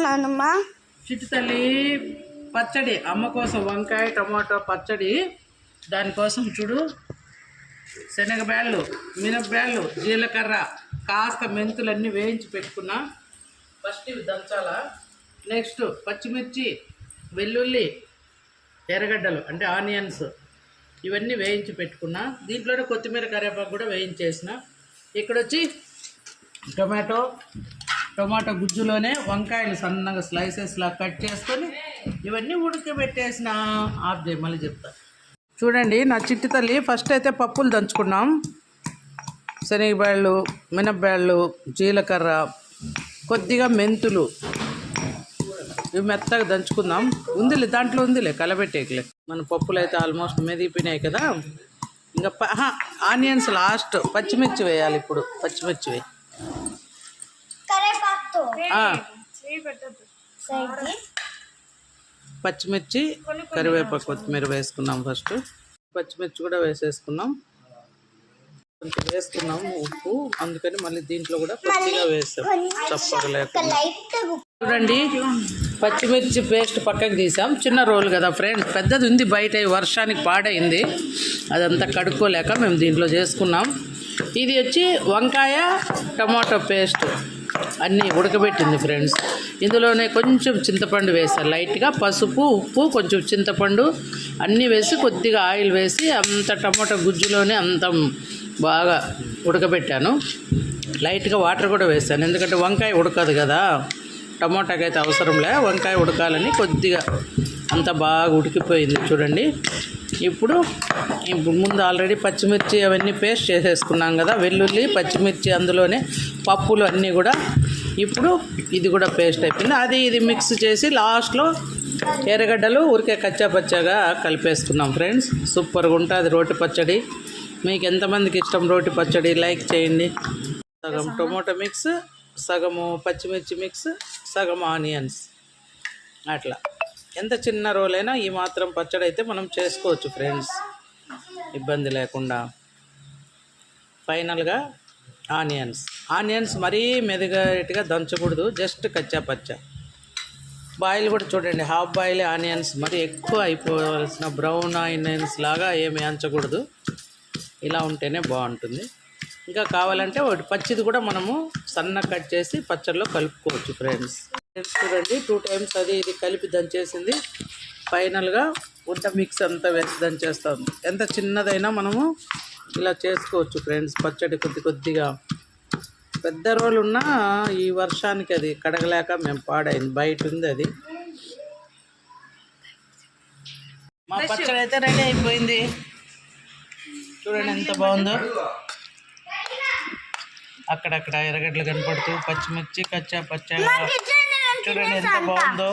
నానమ్మ చిట్టు తల్లి పచ్చడి అమ్మ కోసం వంకాయ టమాటో పచ్చడి. దానికోసం చూడు, శనగబ్యాళ్ళు, మినపబ్యాళ్ళు, జీలకర్ర, కాస్త మెంతులు అన్నీ వేయించి పెట్టుకున్నా. ఫస్ట్ ఇవి దంచాలా. నెక్స్ట్ పచ్చిమిర్చి, వెల్లుల్లి, ఎర్రగడ్డలు అంటే ఆనియన్స్ ఇవన్నీ వేయించి పెట్టుకున్నా. దీంట్లోనే కొత్తిమీర కరివేపాకు కూడా వేయించేసిన. ఇక్కడ వచ్చి టొమాటో గుజ్జులోనే వంకాయలు సన్నగా స్లైసెస్లా కట్ చేసుకొని ఇవన్నీ ఉడకబెట్టేసిన. ఆఫ్ చేయి, మళ్ళీ చెప్తా. చూడండి నా చిట్టి తల్లి, ఫస్ట్ అయితే పప్పులు దంచుకున్నాం. శనగబ్యాళ్ళు, మినపబ్యాళ్ళు, జీలకర్ర, కొద్దిగా మెంతులు ఇవి మెత్తగా దంచుకుందాం. ఉందిలే, దాంట్లో ఉందిలే, కలబెట్టేయకులే. మన పప్పులు అయితే ఆల్మోస్ట్ మెదిగిపోయినాయి కదా. ఇంకా ఆనియన్స్ లాస్ట్. పచ్చిమిర్చి వేయాలి ఇప్పుడు. పచ్చిమిర్చి వేయి. పచ్చిమిర్చి, కరివేపాకు, కొత్తిమీర వేసుకున్నాం. ఫస్ట్ పచ్చిమిర్చి కూడా వేసేసుకున్నాం. కొంచెం వేసుకున్నాం ఉప్పు, అందుకని మళ్ళీ దీంట్లో కూడా కొద్దిగా వేసాం చప్పగా లేకుండా. చూడండి, పచ్చిమిర్చి పేస్ట్ పక్కకు తీసాం. చిన్న రోలు కదా ఫ్రెండ్స్, పెద్దది ఉంది బయట, వర్షానికి పాడైంది, అదంతా కడుక్కోలేక మేము దీంట్లో చేసుకున్నాం. ఇది వచ్చి వంకాయ టమాటో పేస్ట్ అన్నీ ఉడకబెట్టింది ఫ్రెండ్స్. ఇందులోనే కొంచెం చింతపండు వేసాను, లైట్గా పసుపు, ఉప్పు, కొంచెం చింతపండు అన్నీ వేసి కొద్దిగా ఆయిల్ వేసి అంత టమాటో గుజ్జులోనే అంత బాగా ఉడకబెట్టాను. లైట్గా వాటర్ కూడా వేసాను, ఎందుకంటే వంకాయ ఉడకదు కదా, టమాటాకి అయితే అవసరంలే, వంకాయ ఉడకాలని కొద్దిగా అంత బాగా ఉడికిపోయింది. చూడండి, ఇప్పుడు ముందు ఆల్రెడీ పచ్చిమిర్చి అవన్నీ పేస్ట్ చేసేసుకున్నాం కదా, వెల్లుల్లి, పచ్చిమిర్చి, అందులోనే పప్పులు అన్నీ కూడా. ఇప్పుడు ఇది కూడా పేస్ట్ అయిపోయింది. అది ఇది మిక్స్ చేసి లాస్ట్లో ఎర్రగడ్డలు ఊరికే కచ్చా పచ్చాగా కలిపేసుకున్నాం ఫ్రెండ్స్. సూపర్గా ఉంటుంది రోటి పచ్చడి. మీకు ఎంతమందికి ఇష్టం రోటి పచ్చడి లైక్ చేయండి. సగం టొమాటో మిక్స్, సగము పచ్చిమిర్చి మిక్స్, సగం ఆనియన్స్, అట్లా ఎంత చిన్న రోలైనా ఈ మాత్రం పచ్చడి అయితే మనం చేసుకోవచ్చు ఫ్రెండ్స్, ఇబ్బంది లేకుండా. ఫైనల్గా ఆనియన్స్ మరీ మెరుగట్టుగా దంచకూడదు, జస్ట్ కచ్చా పచ్చా. బాయిల్ కూడా చూడండి, హాఫ్ బాయిల్ ఆనియన్స్, మరి ఎక్కువ అయిపోవాల్సిన బ్రౌన్ ఆనియన్స్ లాగా ఏమి అంచకూడదు. ఇలా ఉంటేనే బాగుంటుంది. ఇంకా కావాలంటే ఒకటి పచ్చిది కూడా మనము సన్న కట్ చేసి పచ్చడిలో కలుపుకోవచ్చు ఫ్రెండ్స్. చూడండి 2 times అది ఇది కలిపి దంచేసింది. ఫైనల్గా వంట మిక్స్ అంతా వేసి దంచేస్తాం. ఎంత చిన్నదైనా మనము ఇలా చేసుకోవచ్చు ఫ్రెండ్స్ పచ్చడి. కొద్దిగా పెద్ద రోలు ఉన్నా ఈ వర్షానికి అది కడగలేక మేము పాడైంది, బయట ఉంది అది. మా పచ్చడి అయితే రెడీ అయిపోయింది. చూడండి ఎంత బాగుందో, అక్కడక్కడ ఎర్రగడ్డలు కనపడుతూ పచ్చిమిర్చి కచ్చా పచ్చా. చూడండి ఎంత బాగుందో.